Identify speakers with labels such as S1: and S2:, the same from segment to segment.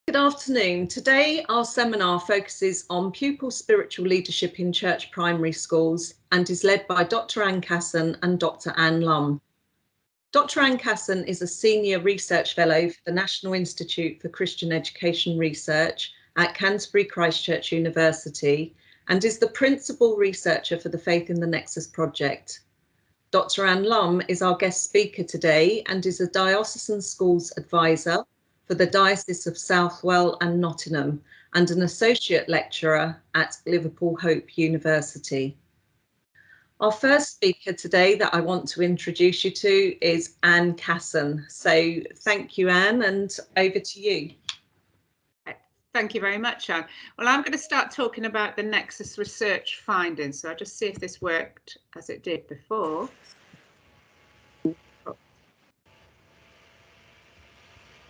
S1: Good afternoon. Today our seminar focuses on pupil spiritual leadership in church primary schools and is led by Dr. Anne Casson and Dr. Anne Lum. Dr. Anne Casson is a Senior Research Fellow for the National Institute for Christian Education Research at Canterbury Christchurch University and is the Principal Researcher for the Faith in the Nexus project. Dr. Anne Lum is our guest speaker today and is a Diocesan Schools Advisor for the Diocese of Southwell and Nottingham and an Associate Lecturer at Liverpool Hope University. Our first speaker today that I want to introduce you to is Anne Casson. So thank you, Anne, and over to you.
S2: Thank you very much, Anne. Well, I'm going to start talking about the Nexus research findings. So I'll just see if this worked as it did before.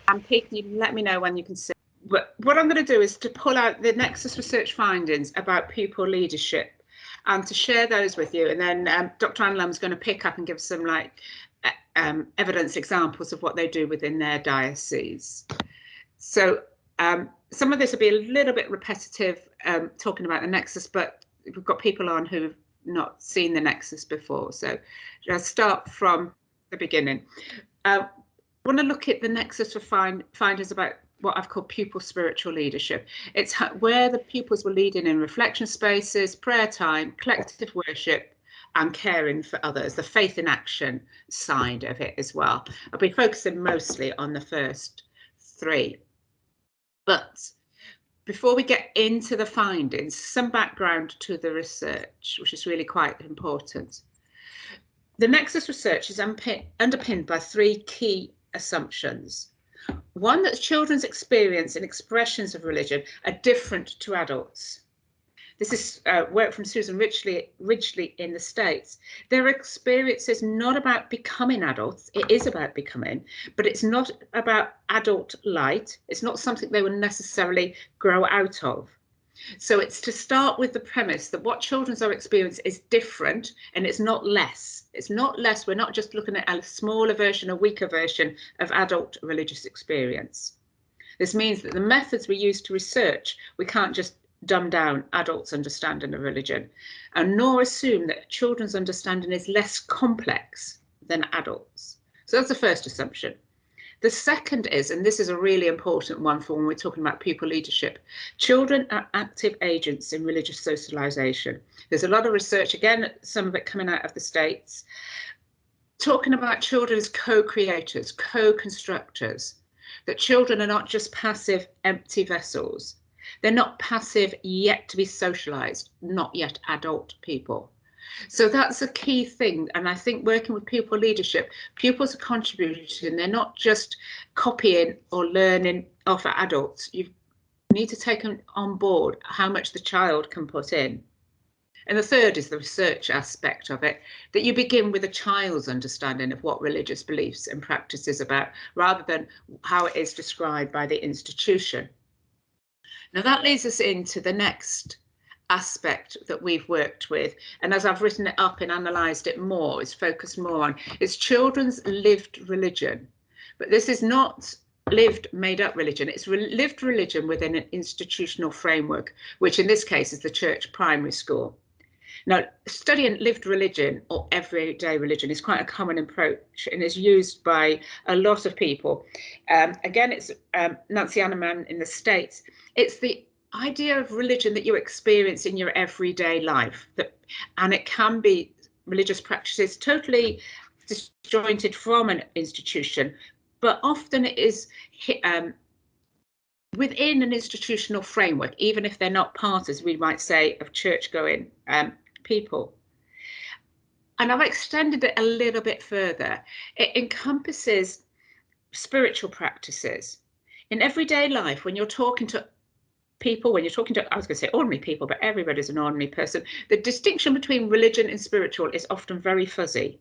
S2: And Pete, you can let me know when you can see. But what I'm going to do is to pull out the Nexus research findings about pupil leadership and to share those with you. And then Dr. Anne Lum's going to pick up and give some evidence examples of what they do within their diocese. So some of this will be a little bit repetitive talking about the Nexus, but we've got people on who've not seen the Nexus before. So I'll start from the beginning. I want to look at the Nexus for findings about what I've called pupil spiritual leadership. It's where the pupils were leading in reflection spaces, prayer time, collective worship, and caring for others, the faith in action side of it as well. I'll be focusing mostly on the first three. But before we get into the findings, some background to the research, which is really quite important. The Nexus research is underpinned by three key assumptions. One, that children's experience and expressions of religion are different to adults. This is work from Susan Ridgely in the States. Their experience is not about becoming adults. It is about becoming, but it's not about adult light. It's not something they will necessarily grow out of. So it's to start with the premise that what children's experience is different and it's not less. It's not less. We're not just looking at a smaller version, a weaker version of adult religious experience. This means that the methods we use to research, we can't just dumb down adults' understanding of religion, and nor assume that children's understanding is less complex than adults. So that's the first assumption. The second is, and this is a really important one for when we're talking about pupil leadership, children are active agents in religious socialization. There's a lot of research, again, some of it coming out of the States, talking about children as co-creators, co-constructors, that children are not just passive, empty vessels. They're not passive, yet to be socialized, not yet adult people. So that's a key thing. And I think working with pupil leadership, pupils are contributing. They're not just copying or learning off adults. You need to take on board how much the child can put in. And the third is the research aspect of it, that you begin with a child's understanding of what religious beliefs and practice is about, rather than how it is described by the institution. Now that leads us into the next aspect that we've worked with, and as I've written it up and analysed it more, it's focused more on, is children's lived religion. But this is not lived made up religion, it's lived religion within an institutional framework, which in this case is the church primary school. Now, studying lived religion or everyday religion is quite a common approach and is used by a lot of people. Again, it's Nancy Anneman in the States. It's the idea of religion that you experience in your everyday life, and it can be religious practices totally disjointed from an institution, but often it is within an institutional framework, even if they're not part, as we might say, of church-going people. And I've extended it a little bit further. It encompasses spiritual practices in everyday life. When you're talking to people, when you're talking to, I was going to say ordinary people, but everybody's an ordinary person, the distinction between religion and spiritual is often very fuzzy.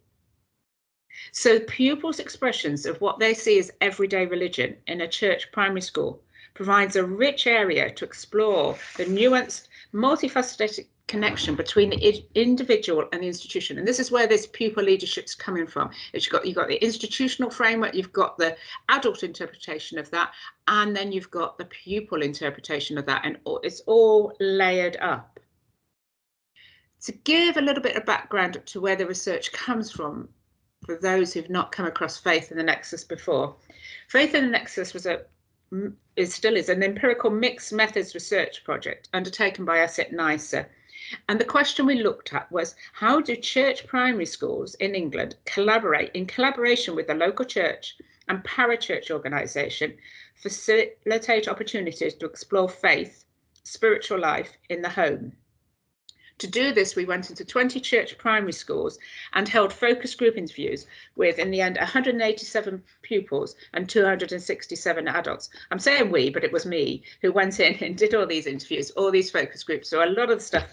S2: So pupils' expressions of what they see as everyday religion in a church primary school provides a rich area to explore the nuanced, multifaceted connection between the individual and the institution. And this is where this pupil leadership's coming from. You've got the institutional framework, you've got the adult interpretation of that, and then you've got the pupil interpretation of that, and it's all layered up. To give a little bit of background to where the research comes from, for those who've not come across Faith in the Nexus before, Faith in the Nexus still is an empirical mixed methods research project undertaken by us at NICER. And the question we looked at was, how do church primary schools in England collaborate in collaboration with the local church and parachurch organisation, facilitate opportunities to explore faith, spiritual life in the home? To do this, we went into 20 church primary schools and held focus group interviews with, in the end, 187 pupils and 267 adults. I'm saying we, but it was me who went in and did all these interviews, all these focus groups. So a lot of the stuff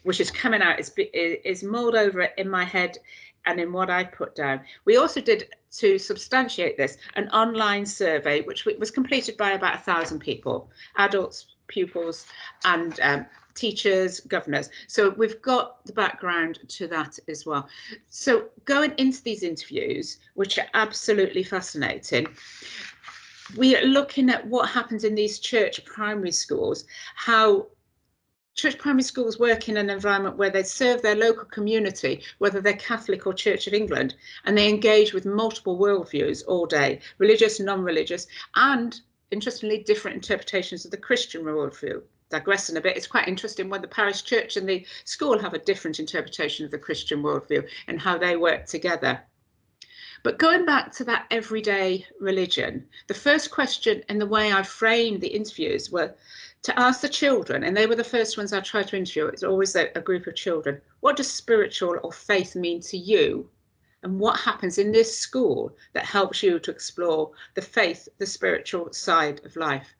S2: which is coming out is mulled over in my head and in what I put down. We also did, to substantiate this, an online survey, which was completed by about 1,000 people, adults, pupils, and teachers, governors. So we've got the background to that as well. So going into these interviews, which are absolutely fascinating, we are looking at what happens in these church primary schools, how church primary schools work in an environment where they serve their local community, whether they're Catholic or Church of England, and they engage with multiple worldviews all day, religious, non-religious, and interestingly, different interpretations of the Christian worldview. Digressing a bit, it's quite interesting when the parish church and the school have a different interpretation of the Christian worldview and how they work together. But going back to that everyday religion, the first question and the way I framed the interviews were to ask the children, and they were the first ones I tried to interview. It's always a group of children. What does spiritual or faith mean to you? And what happens in this school that helps you to explore the faith, the spiritual side of life?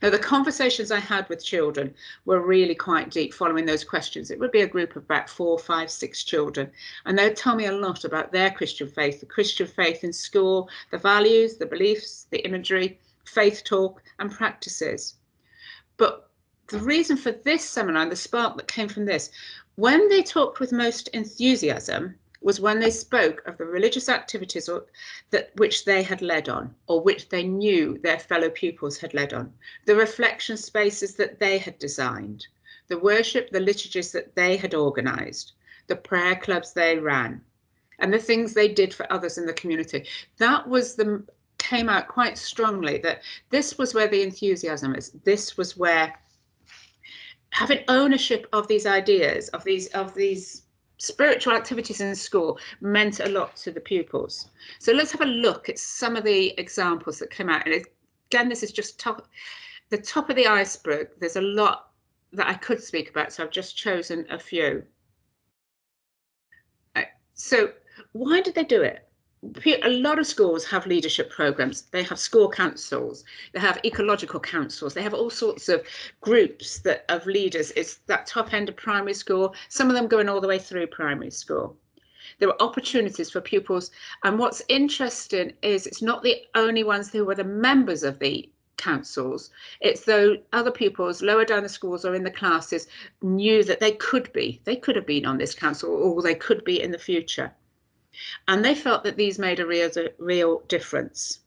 S2: Now, the conversations I had with children were really quite deep following those questions. It would be a group of about 4, 5, 6 children, and they'd tell me a lot about their Christian faith, the Christian faith in school, the values, the beliefs, the imagery, faith talk and practices. But the reason for this seminar and the spark that came from this, when they talked with most enthusiasm, was when they spoke of the religious activities which they had led on, or which they knew their fellow pupils had led on, the reflection spaces that they had designed, the worship, the liturgies that they had organised, the prayer clubs they ran, and the things they did for others in the community. That came out quite strongly, that this was where the enthusiasm is. This was where having ownership of these ideas, of these spiritual activities in school meant a lot to the pupils. So let's have a look at some of the examples that came out. And again, this is just the top of the iceberg. There's a lot that I could speak about, so I've just chosen a few. So why did they do it? A lot of schools have leadership programs. They have school councils, they have ecological councils, they have all sorts of groups of leaders. It's that top end of primary school, some of them going all the way through primary school. There were opportunities for pupils, and what's interesting is it's not the only ones who were the members of the councils. It's though other pupils lower down the schools or in the classes knew that they could have been on this council, or they could be in the future. And they felt that these made a real difference.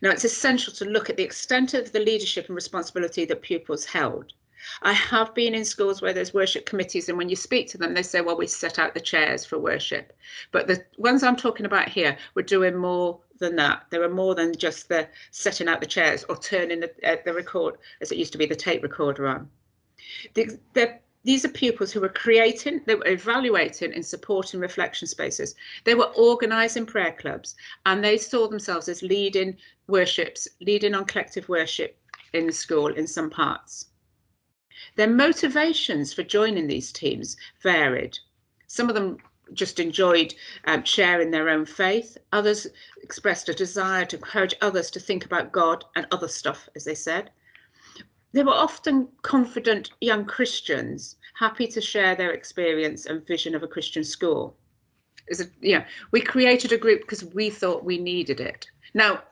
S2: Now, it's essential to look at the extent of the leadership and responsibility that pupils held. I have been in schools where there's worship committees, and when you speak to them, they say, well, we set out the chairs for worship. But the ones I'm talking about here were doing more than that. They were more than just the setting out the chairs or turning the record, as it used to be, the tape recorder on. These are pupils who were creating, they were evaluating and supporting reflection spaces. They were organising prayer clubs, and they saw themselves as leading on collective worship in the school in some parts. Their motivations for joining these teams varied. Some of them just enjoyed sharing their own faith. Others expressed a desire to encourage others to think about God and other stuff, as they said. They were often confident young Christians, happy to share their experience and vision of a Christian school. We created a group because we thought we needed it. Now,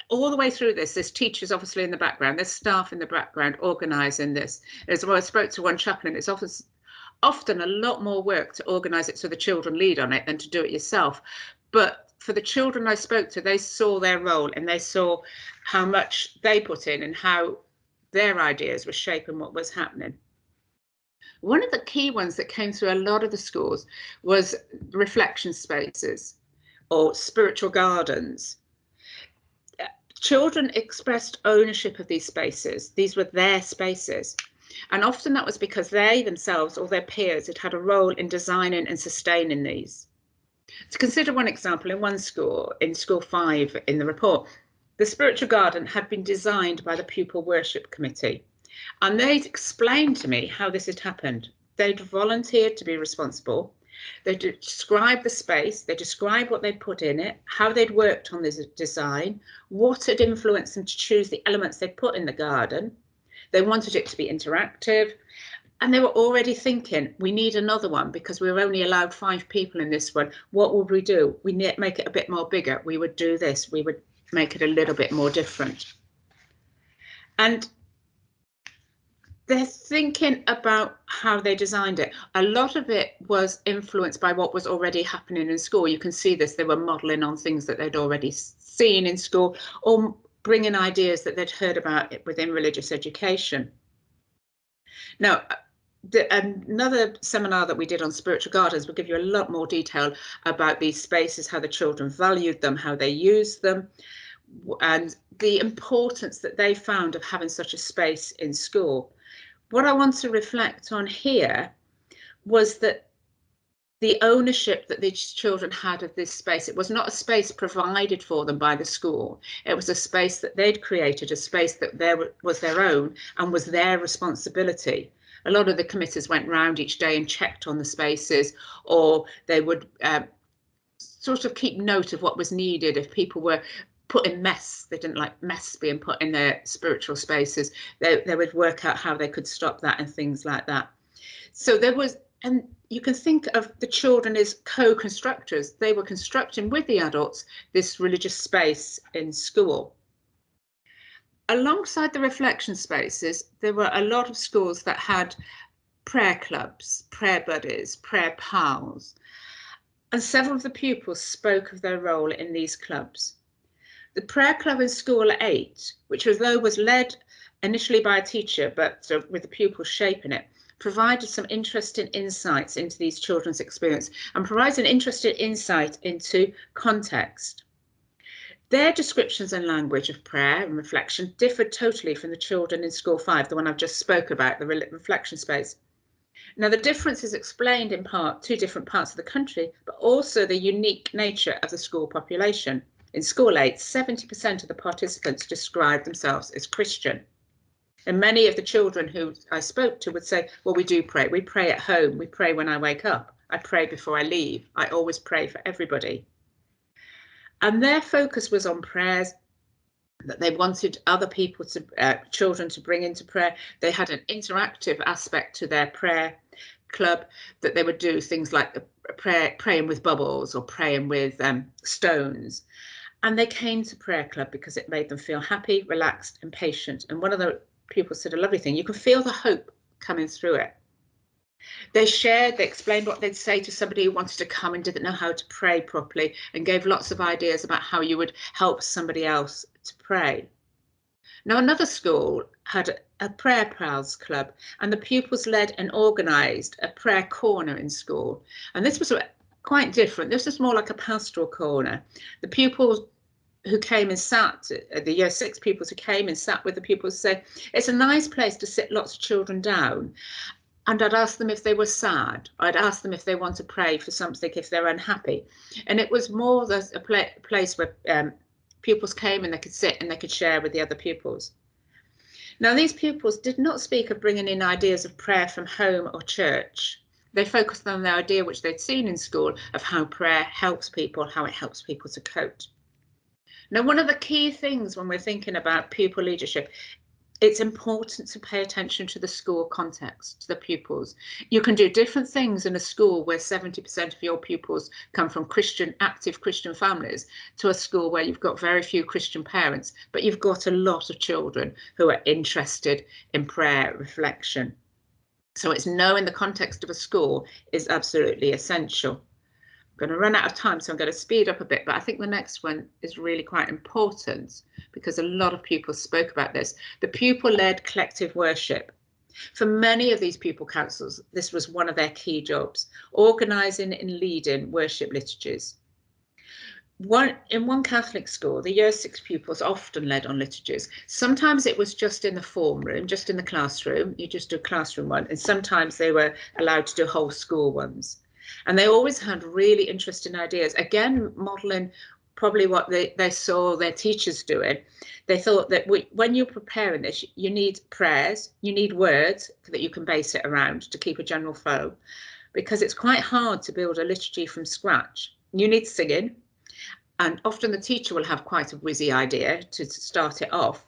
S2: all the way through this, there's teachers obviously in the background, there's staff in the background organising this. As well, I spoke to one chaplain, it's often a lot more work to organise it so the children lead on it than to do it yourself. But for the children I spoke to, they saw their role and they saw how much they put in and how their ideas were shaping what was happening. One of the key ones that came through a lot of the schools was reflection spaces or spiritual gardens. Children expressed ownership of these spaces. These were their spaces. And often that was because they themselves or their peers had had a role in designing and sustaining these. To consider one example, in one school, in School 5 in the report, the spiritual garden had been designed by the Pupil Worship Committee. And they'd explained to me how this had happened. They'd volunteered to be responsible. They described the space, they described what they'd put in it, how they'd worked on this design, what had influenced them to choose the elements they'd put in the garden. They wanted it to be interactive. And they were already thinking, we need another one because we were only allowed 5 people in this one. What would we do? We need to make it a bit more bigger. We would do this. We would make it a little bit more different. And they're thinking about how they designed it. A lot of it was influenced by what was already happening in school. You can see this, they were modelling on things that they'd already seen in school or bringing ideas that they'd heard about it within religious education. Now, another seminar that we did on spiritual gardens will give you a lot more detail about these spaces, how the children valued them, how they used them, and the importance that they found of having such a space in school. What I want to reflect on here was that the ownership that these children had of this space, it was not a space provided for them by the school. It was a space that they'd created, a space that was their own and was their responsibility. A lot of the committees went round each day and checked on the spaces, or they would sort of keep note of what was needed if people were put in mess. They didn't like mess being put in their spiritual spaces. They would work out how they could stop that and things like that. So there was, and you can think of the children as co-constructors. They were constructing with the adults this religious space in school. Alongside the reflection spaces, there were a lot of schools that had prayer clubs, prayer buddies, prayer pals, and several of the pupils spoke of their role in these clubs. The prayer club in School 8, which was led initially by a teacher, but with the pupils shaping it, provided some interesting insights into these children's experience and provides an interesting insight into context. Their descriptions and language of prayer and reflection differed totally from the children in School 5, the one I've just spoke about, the reflection space. Now, the difference is explained in part 2 different parts of the country, but also the unique nature of the school population. In School 8, 70% of the participants described themselves as Christian. And many of the children who I spoke to would say, well, we do pray. We pray at home. We pray when I wake up. I pray before I leave. I always pray for everybody. And their focus was on prayers that they wanted other people children to bring into prayer. They had an interactive aspect to their prayer club, that they would do things like praying with bubbles or praying with stones. And they came to prayer club because it made them feel happy, relaxed and patient. And one of the pupils said a lovely thing, you can feel the hope coming through it. They explained what they'd say to somebody who wanted to come and didn't know how to pray properly, and gave lots of ideas about how you would help somebody else to pray. Now, another school had a prayer pals club, and the pupils led and organised a prayer corner in school. And this was quite different. This was more like a pastoral corner. The pupils who came and sat, the year 6 pupils who came and sat with the pupils, said it's a nice place to sit lots of children down. And I'd ask them if they were sad. I'd ask them if they want to pray for something, if they're unhappy. And it was more a place where pupils came and they could sit and they could share with the other pupils. Now, these pupils did not speak of bringing in ideas of prayer from home or church. They focused on the idea which they'd seen in school of how prayer helps people, how it helps people to cope. Now, one of the key things when we're thinking about pupil leadership, it's important to pay attention to the school context, to the pupils. You can do different things in a school where 70% of your pupils come from active Christian families, to a school where you've got very few Christian parents, but you've got a lot of children who are interested in prayer reflection. So it's knowing the context of a school is absolutely essential. I'm going to run out of time, so I'm going to speed up a bit, but I think the next one is really quite important because a lot of pupils spoke about this. The pupil-led collective worship. For many of these pupil councils, this was one of their key jobs, organising and leading worship liturgies. In one Catholic school, the year 6 pupils often led on liturgies. Sometimes it was just in the form room, just in the classroom, you just do a classroom one, and sometimes they were allowed to do whole school ones. And they always had really interesting ideas, again, modelling probably what they saw their teachers doing. They thought that when you're preparing this, you need prayers, you need words that you can base it around to keep a general flow, because it's quite hard to build a liturgy from scratch. You need singing, and often the teacher will have quite a whizzy idea to start it off.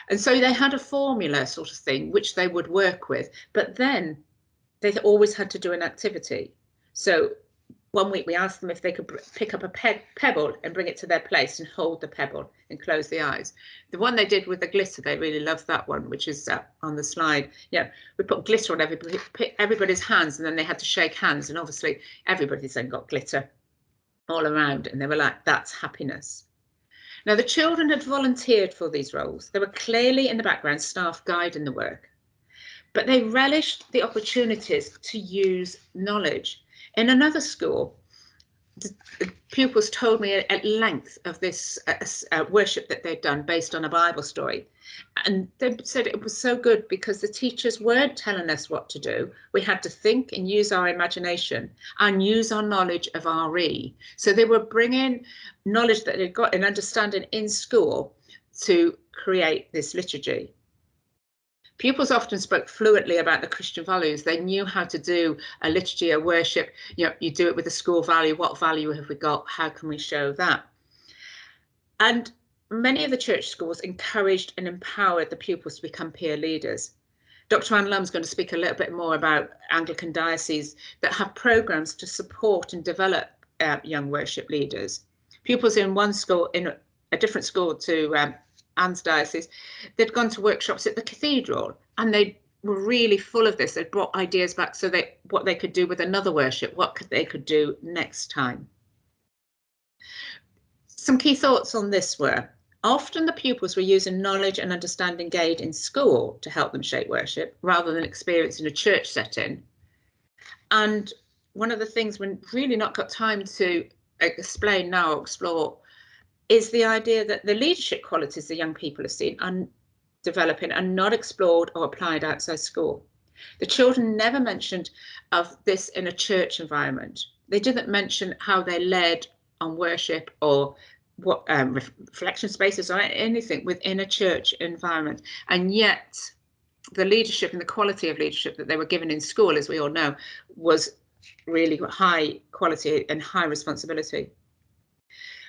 S2: And so they had a formula sort of thing which they would work with, but then they always had to do an activity. So one week we asked them if they could pick up a pebble and bring it to their place and hold the pebble and close the eyes. The one they did with the glitter, they really loved that one, which is on the slide. Yeah, we put glitter on everybody's hands, and then they had to shake hands, and obviously everybody's then got glitter all around, and they were like, that's happiness. Now, the children had volunteered for these roles. They were clearly in the background, staff guiding the work, but they relished the opportunities to use knowledge. In another school, the pupils told me at length of this worship that they'd done based on a Bible story. And they said it was so good because the teachers weren't telling us what to do. We had to think and use our imagination and use our knowledge of RE. So they were bringing knowledge that they'd got and understanding in school to create this liturgy. Pupils often spoke fluently about the Christian values. They knew how to do a liturgy, a worship. You know, you do it with a school value. What value have we got? How can we show that? And many of the church schools encouraged and empowered the pupils to become peer leaders. Dr. Anne Lum's going to speak a little bit more about Anglican dioceses that have programs to support and develop young worship leaders. Pupils in one school, in a different school to Anne's diocese, they'd gone to workshops at the cathedral, and they were really full of this. They'd brought ideas back, so what they could do with another worship, what they could do next time. Some key thoughts on this were, often the pupils were using knowledge and understanding gained in school to help them shape worship, rather than experience in a church setting. And one of the things we're really not got time to explain now or explore is the idea that the leadership qualities the young people have seen and developing are not explored or applied outside school. The children never mentioned of this in a church environment. They didn't mention how they led on worship or what reflection spaces or anything within a church environment. And yet the leadership and the quality of leadership that they were given in school, as we all know, was really high quality and high responsibility.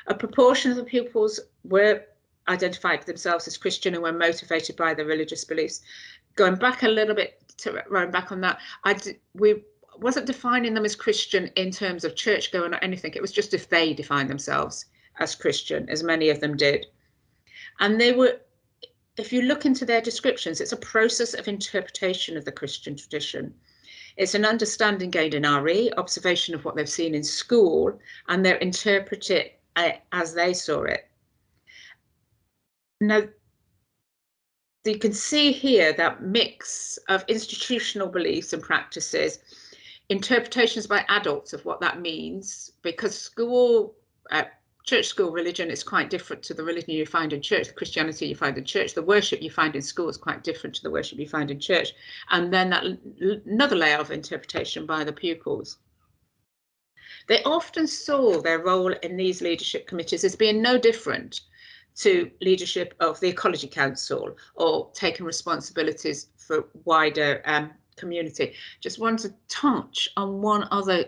S2: A proportion of the pupils were identified themselves as Christian and were motivated by their religious beliefs. Going back a little bit to run back on that, we wasn't defining them as Christian in terms of church going or anything. It was just if they defined themselves as Christian, as many of them did. And they were, if you look into their descriptions, it's a process of interpretation of the Christian tradition. It's an understanding gained in RE, observation of what they've seen in school, and they're interpreted as they saw it. Now, you can see here that mix of institutional beliefs and practices, interpretations by adults of what that means, because school, church school religion is quite different to the religion you find in church, the Christianity you find in church, the worship you find in school is quite different to the worship you find in church, and then that another layer of interpretation by the pupils. They often saw their role in these leadership committees as being no different to leadership of the Ecology Council or taking responsibilities for wider community. Just want to touch on one other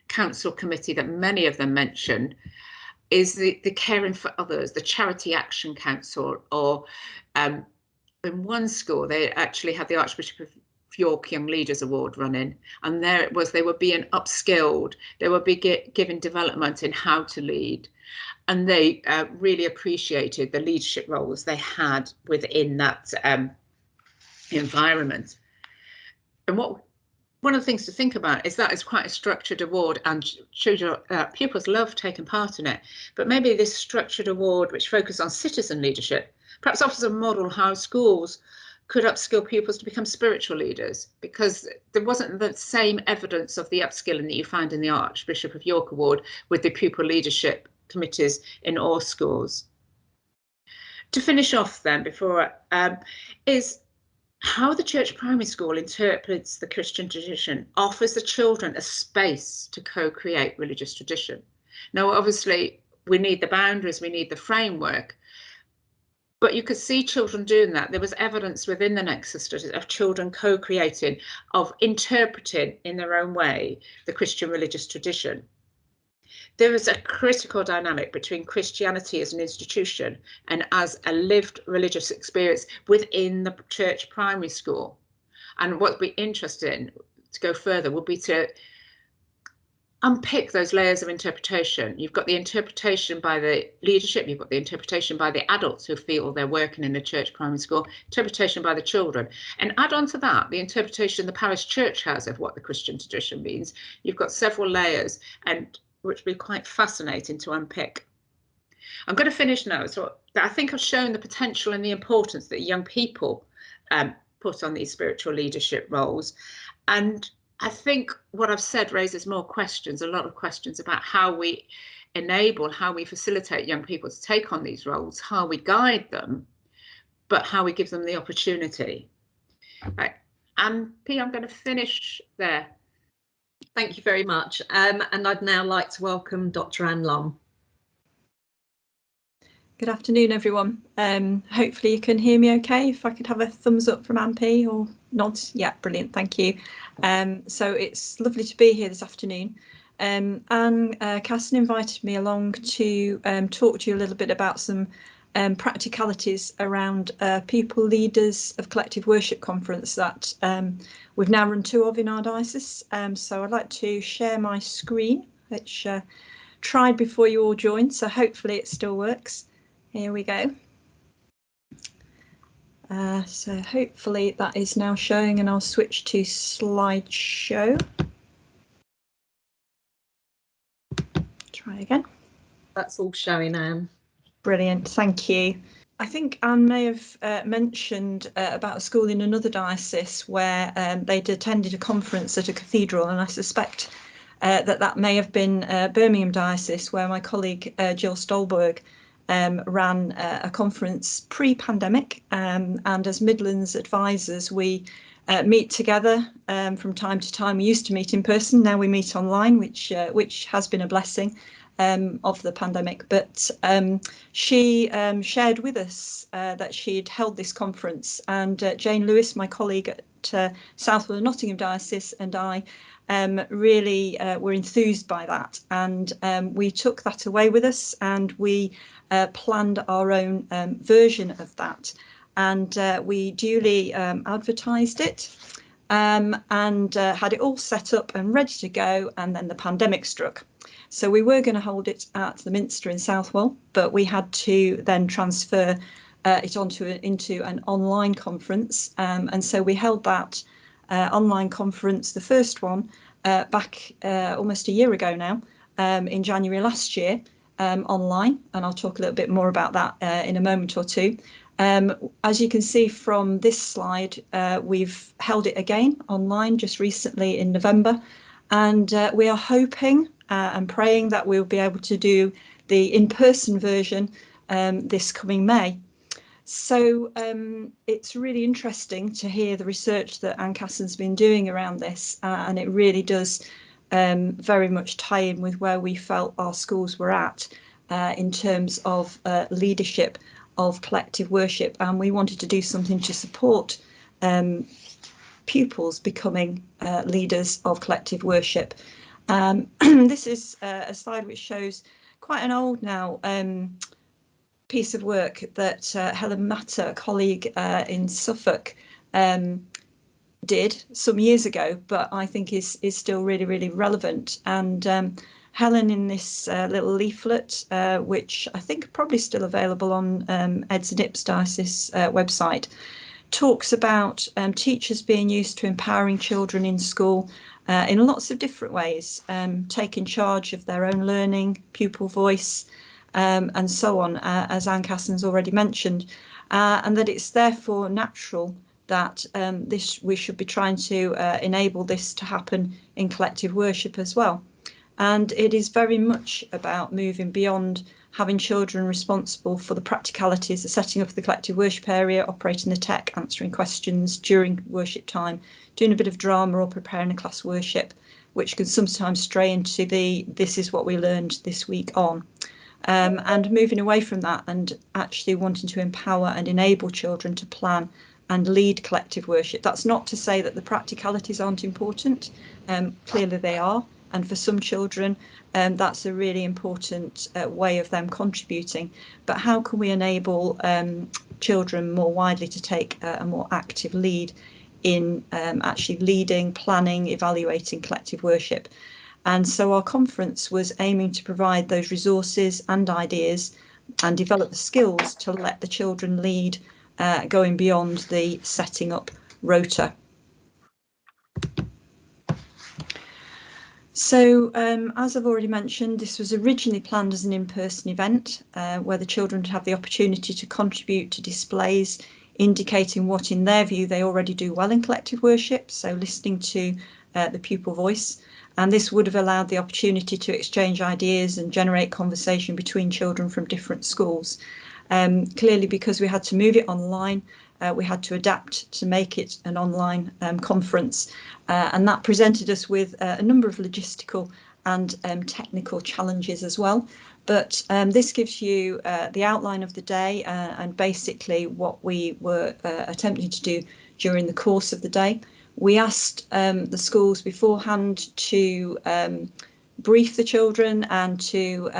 S2: council committee that many of them mention is the Caring for Others, the Charity Action Council, or in one school they actually had the Archbishop of York Young Leaders Award running, and there it was, they were being upskilled, they were given development in how to lead, and they really appreciated the leadership roles they had within that environment. one of the things to think about is that it's quite a structured award, and pupils love taking part in it. But maybe this structured award, which focuses on citizen leadership, perhaps offers a model how schools could upskill pupils to become spiritual leaders, because there wasn't the same evidence of the upskilling that you find in the Archbishop of York Award with the pupil leadership committees in all schools. To finish off then, before is how the church primary school interprets the Christian tradition offers the children a space to co-create religious tradition. Now, obviously, we need the boundaries, we need the framework, but you could see children doing that. There was evidence within the Nexus studies of children co-creating, of interpreting in their own way the Christian religious tradition. There is a critical dynamic between Christianity as an institution and as a lived religious experience within the church primary school. And what would be interesting to go further would be to unpick those layers of interpretation. You've got the interpretation by the leadership, you've got the interpretation by the adults who feel they're working in the church primary school, interpretation by the children. And add on to that, the interpretation the parish church has of what the Christian tradition means. You've got several layers, and which will be quite fascinating to unpick. I'm going to finish now. So I think I've shown the potential and the importance that young people put on these spiritual leadership roles. And I think what I've said raises more questions, a lot of questions about how we enable, how we facilitate young people to take on these roles, how we guide them, but how we give them the opportunity. Right. And P, I'm going to finish there.
S1: Thank you very much. And I'd now like to welcome Dr. Anne Lum.
S3: Good afternoon, everyone. Hopefully you can hear me okay. If I could have a thumbs up from Anne P or nods. Yeah, brilliant. Thank you. So it's lovely to be here this afternoon. Anne Casson invited me along to talk to you a little bit about some practicalities around Pupil Leaders of Collective Worship Conference that we've now run 2 of in our diocese. So I'd like to share my screen, which tried before you all joined, so hopefully it still works. Here we go. So hopefully that is now showing, and I'll switch to slideshow. Try again.
S1: That's all showing, Anne.
S3: Brilliant, thank you. I think Anne may have mentioned about a school in another diocese where they'd attended a conference at a cathedral, and I suspect that may have been Birmingham Diocese, where my colleague Jill Stolberg ran a conference pre-pandemic, and as Midlands advisors we meet together from time to time. We used to meet in person, now we meet online, which has been a blessing of the pandemic. But she shared with us that she'd held this conference, and Jane Lewis, my colleague at Southwell and Nottingham Diocese, and I really were enthused by that, and we took that away with us, and we planned our own version of that, and we duly advertised it and had it all set up and ready to go, and then the pandemic struck. So we were going to hold it at the Minster in Southwell, but we had to then transfer it into an online conference, and so we held that online conference, the first one, back almost a year ago now, in January last year, online, and I'll talk a little bit more about that in a moment or two. As you can see from this slide, we've held it again online just recently in November, and we are hoping and praying that we'll be able to do the in-person version this coming May. So it's really interesting to hear the research that Anne Casson's been doing around this, and it really does very much tie in with where we felt our schools were at in terms of leadership of collective worship, and we wanted to do something to support pupils becoming leaders of collective worship. This is a slide which shows quite an old now piece of work that Helen Matter, a colleague in Suffolk, did some years ago, but I think is still really, really relevant. And Helen, in this little leaflet, which I think probably still available on Eds and Ips Diocese website, talks about teachers being used to empowering children in school in lots of different ways, taking charge of their own learning, pupil voice, and so on, as Anne Cassen's already mentioned, and that it's therefore natural that we should be trying to enable this to happen in collective worship as well. And it is very much about moving beyond having children responsible for the practicalities of setting up the collective worship area, operating the tech, answering questions during worship time, doing a bit of drama or preparing a class worship, which can sometimes stray into the this is what we learned this week on. And moving away from that and actually wanting to empower and enable children to plan and lead collective worship. That's not to say that the practicalities aren't important. Clearly they are. And for some children, that's a really important way of them contributing. But how can we enable children more widely to take a more active lead in actually leading, planning, evaluating collective worship? And so our conference was aiming to provide those resources and ideas and develop the skills to let the children lead, going beyond the setting up rota. So, as I've already mentioned, this was originally planned as an in-person event where the children would have the opportunity to contribute to displays indicating what, in their view, they already do well in collective worship, so listening to the pupil voice. And this would have allowed the opportunity to exchange ideas and generate conversation between children from different schools. Clearly, because we had to move it online, we had to adapt to make it an online conference, and that presented us with a number of logistical and technical challenges as well. But this gives you the outline of the day and basically what we were attempting to do during the course of the day. We asked the schools beforehand to brief the children and to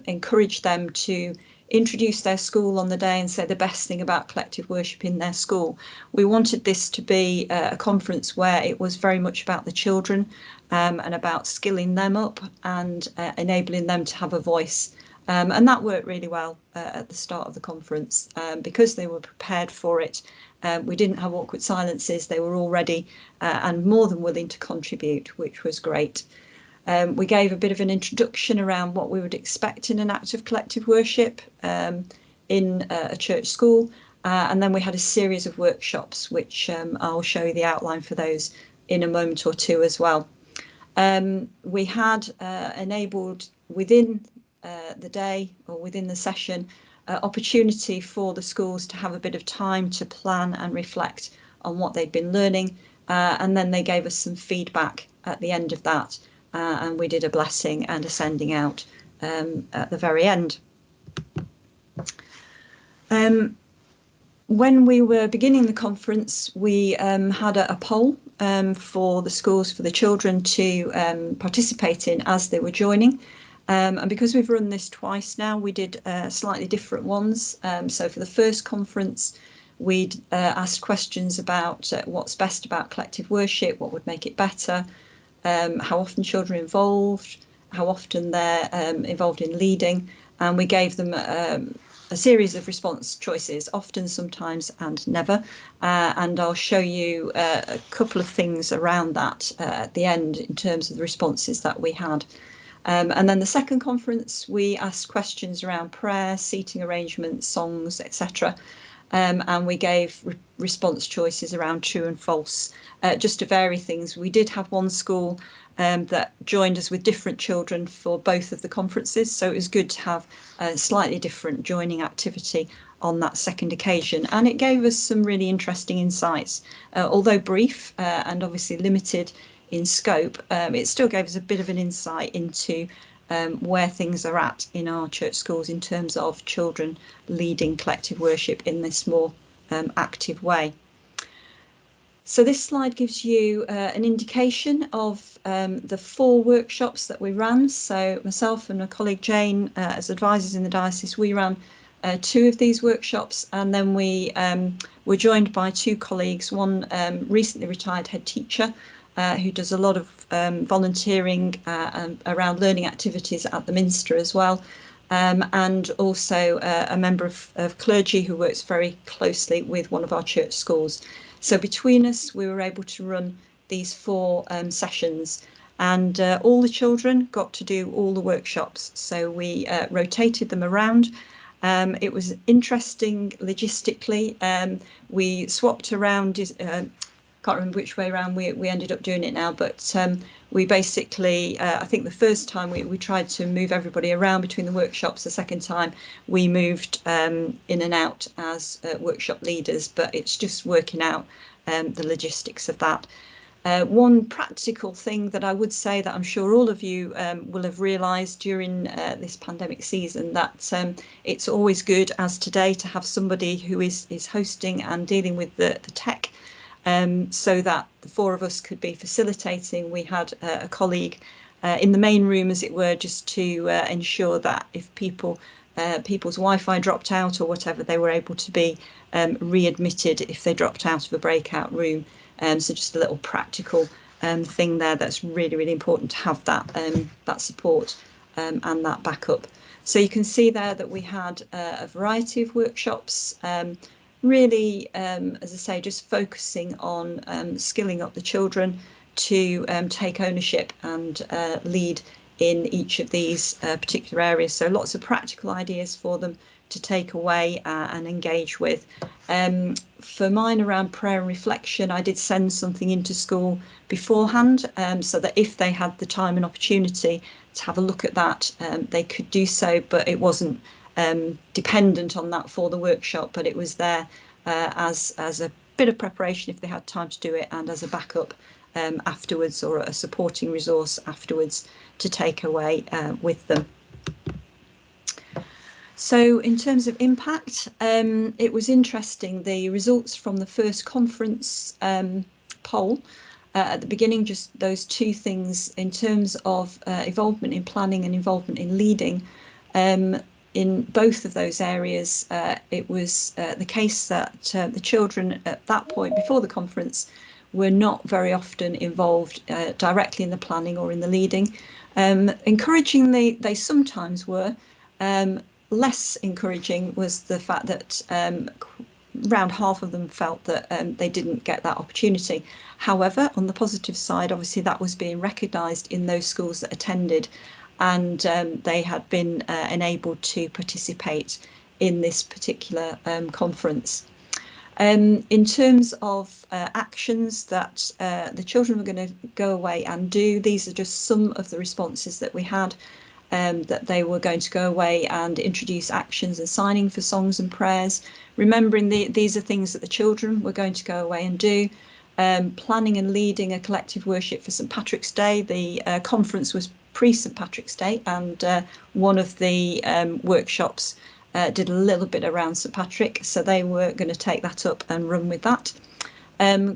S3: encourage them to introduce their school on the day and say the best thing about collective worship in their school. We wanted this to be a conference where it was very much about the children and about skilling them up and enabling them to have a voice. And that worked really well at the start of the conference because they were prepared for it. We didn't have awkward silences. They were all ready and more than willing to contribute, which was great. We gave a bit of an introduction around what we would expect in an act of collective worship in a church school. And then we had a series of workshops, which I'll show you the outline for those in a moment or two as well. We had enabled within the day or within the session opportunity for the schools to have a bit of time to plan and reflect on what they'd been learning. And then they gave us some feedback at the end of that. And we did a blessing and a sending out at the very end. When we were beginning the conference, we had a poll for the schools, for the children to participate in as they were joining. And because we've run this twice now, we did slightly different ones. So for the first conference, we'd asked questions about what's best about collective worship, what would make it better, how often children are involved, how often they're involved in leading, and we gave them a series of response choices, often, sometimes, and never. And I'll show you a couple of things around that at the end in terms of the responses that we had. And then the second conference, we asked questions around prayer, seating arrangements, songs, etc. And we gave response choices around true and false, just to vary things. We did have one school that joined us with different children for both of the conferences, so it was good to have a slightly different joining activity on that second occasion. And it gave us some really interesting insights. Although brief and obviously limited in scope, it still gave us a bit of an insight into where things are at in our church schools in terms of children leading collective worship in this more active way. So this slide gives you an indication of the 4 workshops that we ran. So myself and my colleague Jane, as advisors in the diocese, we ran 2 of these workshops, and then we were joined by 2 colleagues, one recently retired head teacher who does a lot of volunteering around learning activities at the Minster as well, and also a member of clergy who works very closely with one of our church schools. So between us, we were able to run these 4 sessions, and all the children got to do all the workshops. So we rotated them around. It was interesting logistically. We swapped around, can't remember which way around we ended up doing it now, but we basically, I think the first time we tried to move everybody around between the workshops. The second time we moved in and out as workshop leaders, but it's just working out the logistics of that. One practical thing that I would say that I'm sure all of you will have realised during this pandemic season, that it's always good as today to have somebody who is hosting and dealing with the tech, so that the 4 of us could be facilitating. We had a colleague in the main room, as it were, just to ensure that if people's Wi-Fi dropped out or whatever, they were able to be readmitted if they dropped out of a breakout room. So just a little practical thing there that's really, really important to have that support and that backup. So you can see there that we had a variety of workshops, really, as I say, just focusing on skilling up the children to take ownership and lead in each of these particular areas. So lots of practical ideas for them to take away and engage with. For mine around prayer and reflection, I did send something into school beforehand, so that if they had the time and opportunity to have a look at that, they could do so, but it wasn't dependent on that for the workshop, but it was there as a bit of preparation if they had time to do it, and as a backup afterwards, or a supporting resource afterwards to take away with them. So in terms of impact, it was interesting, the results from the first conference poll at the beginning, just those 2 things in terms of involvement in planning and involvement in leading. In both of those areas, it was the case that the children at that point before the conference were not very often involved directly in the planning or in the leading. Encouragingly, they sometimes were. Less encouraging was the fact that around half of them felt that they didn't get that opportunity. However, on the positive side, obviously that was being recognised in those schools that attended, and they had been enabled to participate in this particular conference. In terms of actions that the children were going to go away and do, these are just some of the responses that we had. That they were going to go away and introduce actions and signing for songs and prayers, remembering these are things that the children were going to go away and do. Planning and leading a collective worship for St Patrick's Day. The conference was pre-St Patrick's Day, and one of the workshops did a little bit around St Patrick, so they were going to take that up and run with that.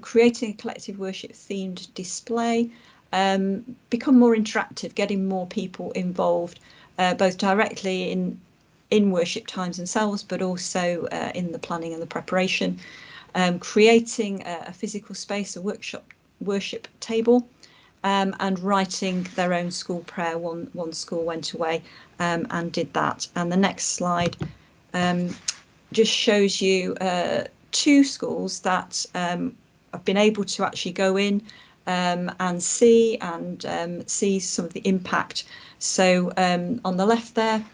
S3: Creating a collective worship themed display. Become more interactive, getting more people involved, both directly in worship times themselves, but also in the planning and the preparation. Creating a physical space, a worship table, and writing their own school prayer. One school went away and did that. And the next slide just shows you 2 schools that have been able to actually go in and see some of the impact. So on the left there,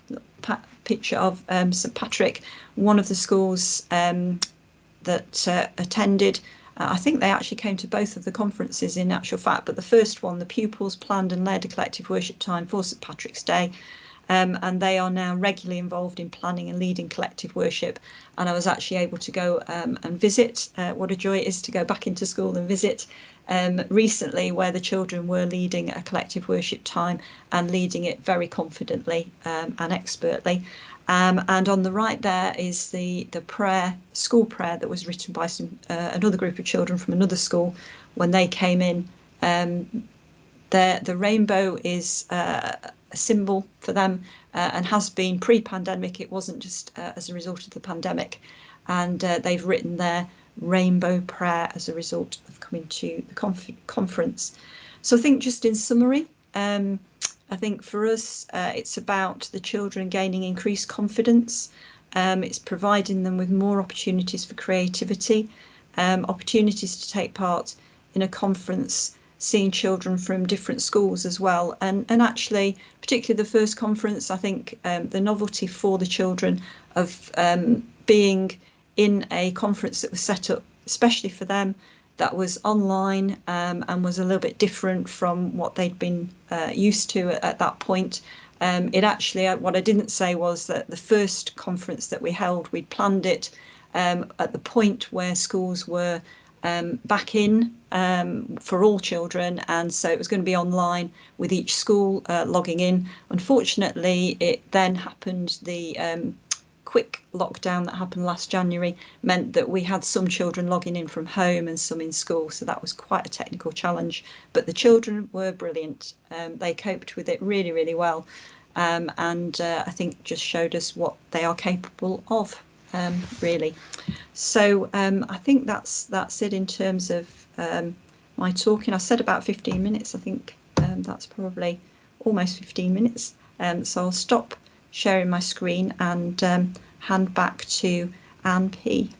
S3: picture of St Patrick, one of the schools that attended. I think they actually came to both of the conferences in actual fact, but the first one, the Pupils, planned and led a collective worship time for St Patrick's Day. And they are now regularly involved in planning and leading collective worship. And I was actually able to go and visit. What a joy it is to go back into school and visit recently, where the children were leading a collective worship time and leading it very confidently and expertly. And on the right there is the prayer, school prayer, that was written by another group of children from another school when they came in. The rainbow is a symbol for them and has been pre-pandemic. It wasn't just as a result of the pandemic. And they've written their rainbow prayer as a result of coming to the conference. So I think, just in summary, I think for us, it's about the children gaining increased confidence. It's providing them with more opportunities for creativity, opportunities to take part in a conference, seeing children from different schools as well. And actually, particularly the first conference, I think the novelty for the children of being in a conference that was set up especially for them, that was online and was a little bit different from what they'd been used to at that point. It actually, what I didn't say was that the first conference that we held, we'd planned it at the point where schools were back in for all children, and so it was going to be online with each school logging in. Unfortunately, it then happened, the quick lockdown that happened last January meant that we had some children logging in from home and some in school, so that was quite a technical challenge, but the children were brilliant. They coped with it really, really well, and I think just showed us what they are capable of, really. So I think that's it in terms of my talking. I said about 15 minutes. I think that's probably almost 15 minutes. So I'll stop sharing my screen and hand back to Anne P.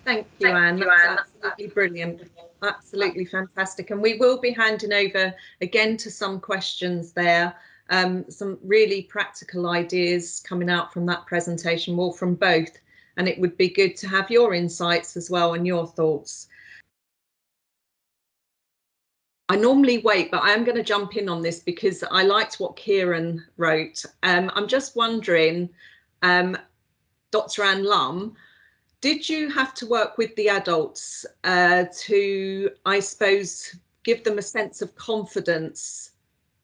S1: Thank you, Anne. That's absolutely brilliant. Absolutely fantastic. And we will be handing over again to some questions there. Some really practical ideas coming out from that presentation, well, from both. And it would be good to have your insights as well and your thoughts. I normally wait, but I am going to jump in on this because I liked what Kieran wrote. I'm just wondering, Dr. Anne Lum, did you have to work with the adults to, I suppose, give them a sense of confidence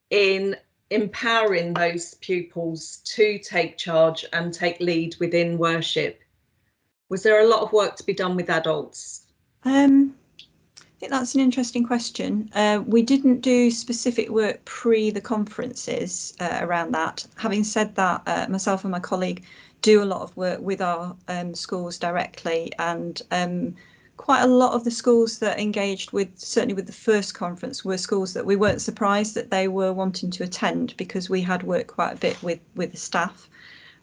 S1: in empowering those pupils to take charge and take lead within worship? Was there a lot of work to be done with adults?
S3: I think that's an interesting question. We didn't do specific work pre the conferences around that. Having said that, myself and my colleague do a lot of work with our schools directly, and quite a lot of the schools that engaged with, certainly with the first conference, were schools that we weren't surprised that they were wanting to attend, because we had worked quite a bit with the staff.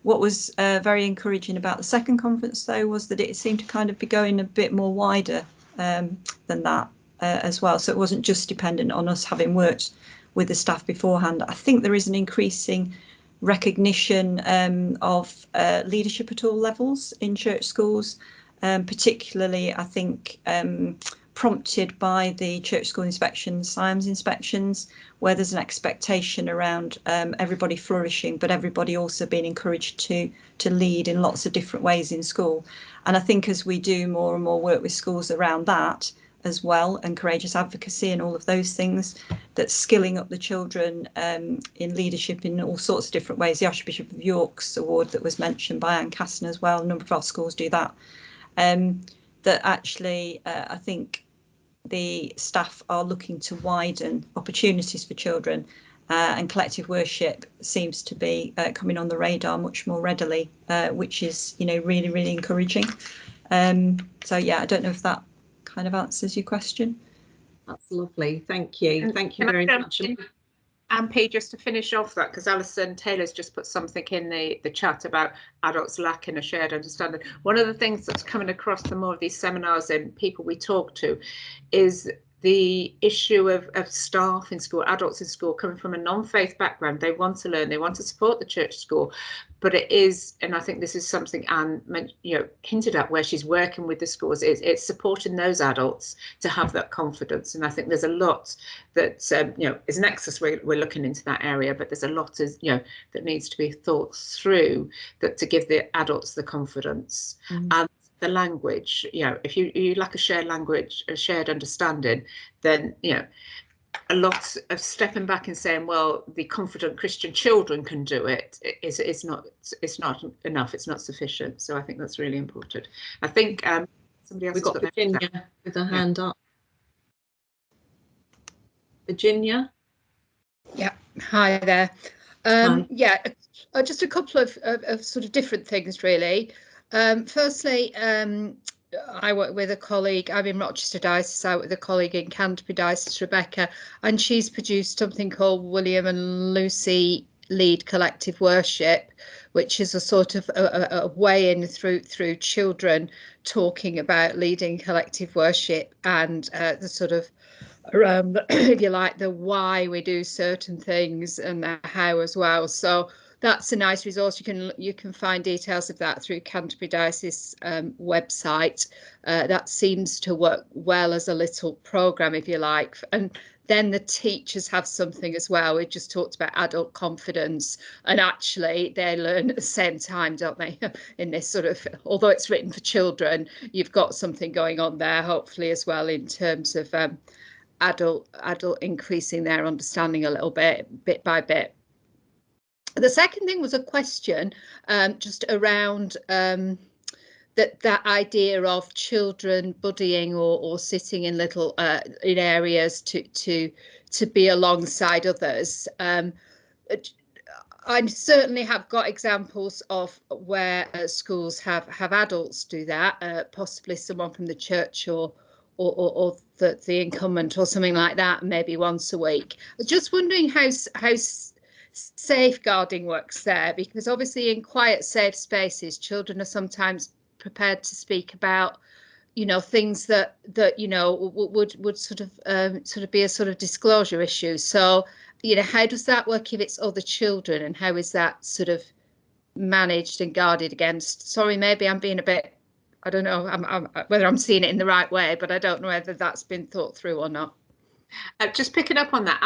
S3: What was very encouraging about the second conference, though, was that it seemed to kind of be going a bit more wider than that as well. So it wasn't just dependent on us having worked with the staff beforehand. I think there is an increasing recognition of leadership at all levels in church schools, particularly, I think, prompted by the church school inspections, SIAMS inspections, where there's an expectation around everybody flourishing, but everybody also being encouraged to lead in lots of different ways in school. And I think as we do more and more work with schools around that as well, and courageous advocacy and all of those things, that's skilling up the children in leadership in all sorts of different ways. The Archbishop of York's award that was mentioned by Anne Casson as well, a number of our schools do that. That actually, I think the staff are looking to widen opportunities for children, and collective worship seems to be coming on the radar much more readily, which is, really, really encouraging. So yeah, I don't know if that kind of answers your question.
S1: That's lovely. Thank you. Thank you very much.
S2: And P, just to finish off that, because Alison Taylor's just put something in the chat about adults lacking a shared understanding. One of the things that's coming across the more of these seminars and people we talk to is the issue of staff in school, adults in school, coming from a non-faith background. They want to learn, they want to support the church school, but it is, and I think this is something Anne hinted at, where she's working with the schools, it's supporting those adults to have that confidence. And I think there's a lot that, as Nexus, we're looking into that area, but there's a lot that needs to be thought through, that to give the adults the confidence. And the language, if you lack a shared language, a shared understanding, then a lot of stepping back and saying, well, the confident Christian children can do it, it's not enough, it's not sufficient. So I think that's really important. I think somebody else
S1: we've got Virginia with her hand up. Virginia?
S4: Yeah, hi there.
S1: Hi.
S4: Yeah, just a couple of sort of different things, really. Firstly, I work with a colleague. I'm in Rochester Diocese. I work with a colleague in Canterbury Diocese, Rebecca, and she's produced something called William and Lucy Lead Collective Worship, which is a sort of a way in through children talking about leading collective worship and the sort of around, if you like, the why we do certain things and the how as well. So that's a nice resource. You can find details of that through Canterbury Diocese website. That seems to work well as a little program, if you like. And then the teachers have something as well. We just talked about adult confidence, and actually they learn at the same time, don't they? In this sort of, although it's written for children, you've got something going on there, hopefully as well, in terms of adult increasing their understanding a little bit by bit. The second thing was a question just around that idea of children buddying or sitting in little in areas to be alongside others. I certainly have got examples of where schools have adults do that, possibly someone from the church or the incumbent or something like that, maybe once a week. I was just wondering how safeguarding works there, because obviously in quiet, safe spaces, children are sometimes prepared to speak about, you know, things that you know would sort of be a sort of disclosure issue. So, you know, how does that work if it's other children, and how is that sort of managed and guarded against? Sorry, maybe I'm being a bit, I don't know whether I'm seeing it in the right way, but I don't know whether that's been thought through or not.
S2: Just picking up on that,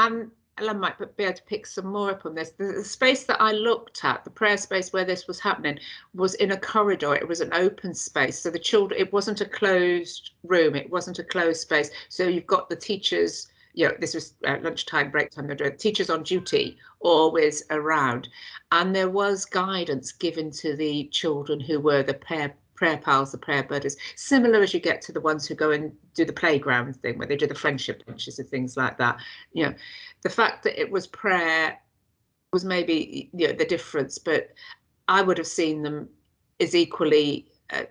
S2: Ellen might be able to pick some more up on this. The space that I looked at, the prayer space where this was happening, was in a corridor. It was an open space. So the children, it wasn't a closed room. It wasn't a closed space. So you've got the teachers, you know, this was lunchtime, break time, the teachers on duty always around. And there was guidance given to the children who were the prayer pals, the prayer buddies, similar as you get to the ones who go and do the playground thing where they do the friendship benches and things like that. You know, the fact that it was prayer was maybe, you know, the difference, but I would have seen them as equally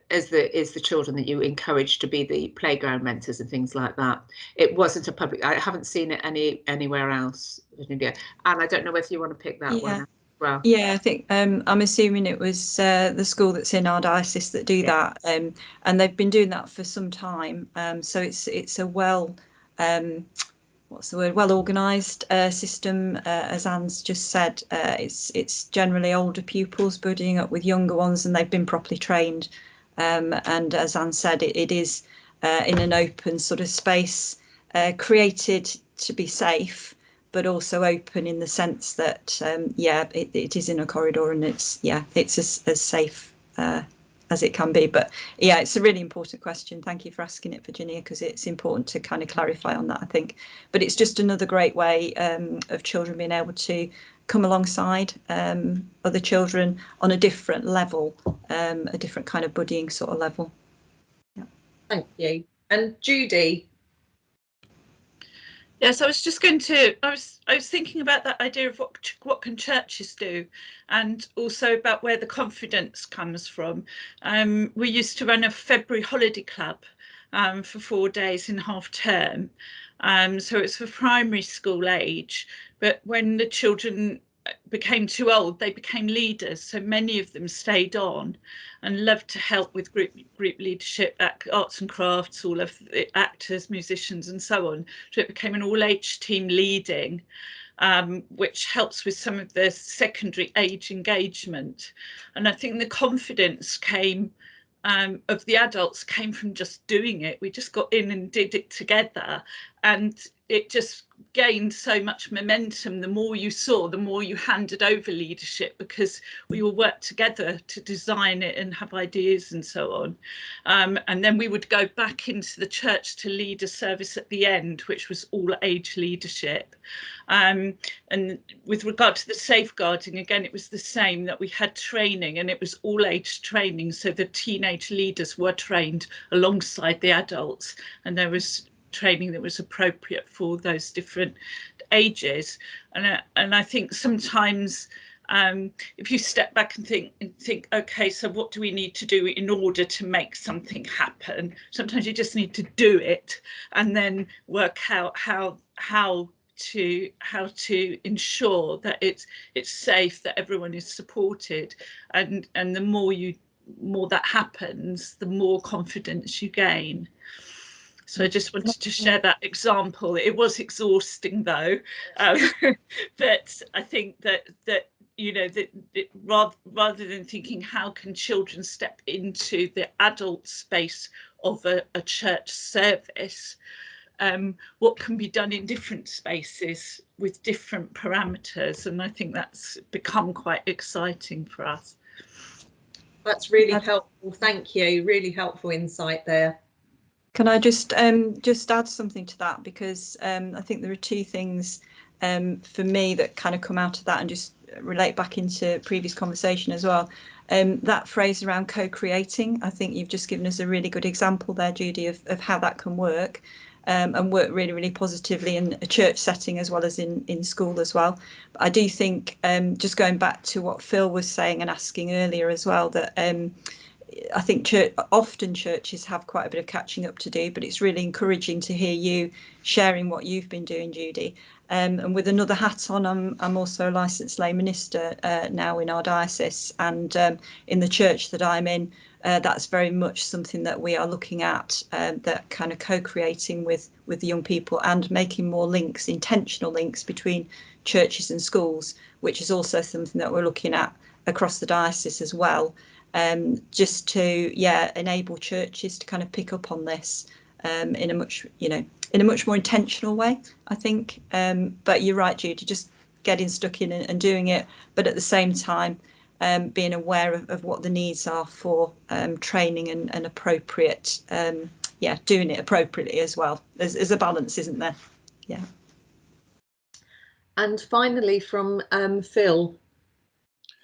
S2: as the children that you encourage to be the playground mentors and things like that. It wasn't a public, I haven't seen it anywhere else. And I don't know whether you want to pick that one up. Well,
S3: yeah, I think I'm assuming it was the school that's in our diocese that do that, and they've been doing that for some time. So it's a well organised system, as Anne's just said. It's generally older pupils buddying up with younger ones, and they've been properly trained. And as Anne said, it is in an open sort of space, created to be safe, but also open in the sense that, it is in a corridor, and it's as safe as it can be. But yeah, it's a really important question. Thank you for asking it, Virginia, because it's important to kind of clarify on that, I think. But it's just another great way of children being able to come alongside other children on a different level, a different kind of buddying sort of level. Yeah.
S1: Thank you. And Judy?
S5: Yes, I was just going to, I was thinking about that idea of what can churches do, and also about where the confidence comes from. We used to run a February holiday club for 4 days in half term. So it's for primary school age, but when the children became too old, they became leaders. So many of them stayed on and loved to help with group leadership, arts and crafts, all of the actors, musicians and so on. So it became an all-age team leading, which helps with some of the secondary age engagement. And I think the confidence came of the adults came from just doing it. We just got in and did it together, and it just gained so much momentum. The more you saw, the more you handed over leadership, because we all worked together to design it and have ideas and so on. And then we would go back into the church to lead a service at the end, which was all age leadership. And with regard to the safeguarding, again, it was the same, that we had training, and it was all age training. So the teenage leaders were trained alongside the adults, and there was training that was appropriate for those different ages. And I think sometimes if you step back and think, okay, so what do we need to do in order to make something happen? Sometimes you just need to do it and then work out how to ensure that it's safe, that everyone is supported, and the more that happens, the more confidence you gain. So I just wanted to share that example. It was exhausting though, but I think that you know, that rather than thinking how can children step into the adult space of a church service, what can be done in different spaces with different parameters, and I think that's become quite exciting for us.
S1: That's really helpful. Thank you. Really helpful insight there.
S3: Can I just add something to that, because I think there are two things for me that kind of come out of that and just relate back into previous conversation as well. That phrase around co-creating, I think you've just given us a really good example there, Judy, of how that can work. And work really, really positively in a church setting as well as in school as well. But I do think, just going back to what Phil was saying and asking earlier as well, that I think often churches have quite a bit of catching up to do, but it's really encouraging to hear you sharing what you've been doing, Judy. And with another hat on, I'm also a licensed lay minister now in our diocese, and in the church that I'm in, that's very much something that we are looking at, that kind of co-creating with the young people and making more links, intentional links between churches and schools, which is also something that we're looking at across the diocese as well. Just to enable churches to kind of pick up on this in a much more intentional way, I think. But you're right, Judy, just getting stuck in and doing it, but at the same time being aware of what the needs are for training and appropriate, doing it appropriately as well. There's a balance, isn't there? Yeah.
S1: And finally, from Phil.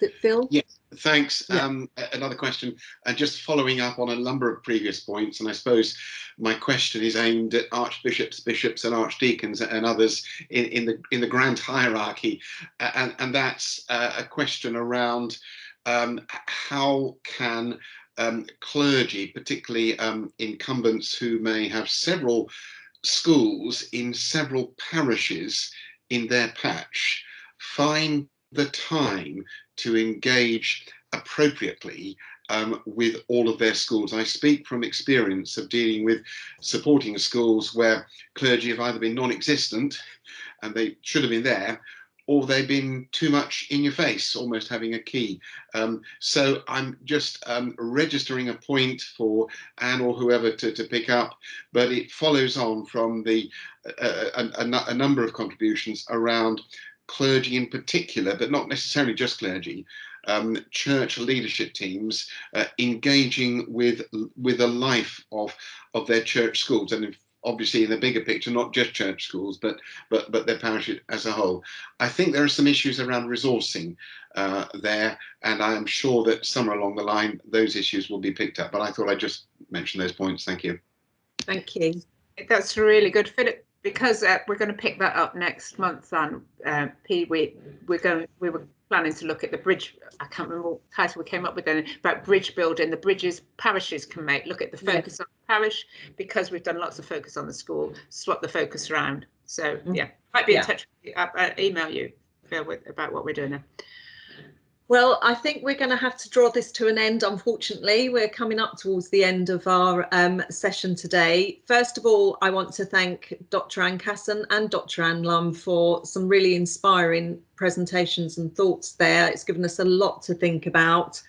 S1: Is it Phil?
S6: Yes, thanks.
S1: Yeah.
S6: Another question, just following up on a number of previous points, and I suppose my question is aimed at archbishops, bishops, and archdeacons and others in the grand hierarchy, and that's a question around how can clergy, particularly incumbents who may have several schools in several parishes in their patch, find the time to engage appropriately with all of their schools. I speak from experience of dealing with supporting schools where clergy have either been non-existent and they should have been there, or they've been too much in your face, almost having a key. So I'm just registering a point for Anne or whoever to pick up, but it follows on from the a number of contributions around clergy in particular, but not necessarily just clergy, church leadership teams engaging with a life of their church schools, and obviously in the bigger picture, not just church schools, but their parish as a whole. I think there are some issues around resourcing there, and I'm sure that somewhere along the line those issues will be picked up. But I thought I'd just mention those points. Thank you. Thank you.
S2: That's really good, Philip. Because we're going to pick that up next month, and we were planning to look at the bridge. I can't remember what title we came up with then, about bridge building, the bridges parishes can make. Look at the focus on the parish, because we've done lots of focus on the school. Swap the focus around. So might be in touch with you. I'll email you, Phil, about what we're doing now.
S1: Well, I think we're going to have to draw this to an end, unfortunately. We're coming up towards the end of our session today. First of all, I want to thank Dr. Anne Casson and Dr. Anne Lum for some really inspiring presentations and thoughts there. It's given us a lot to think about.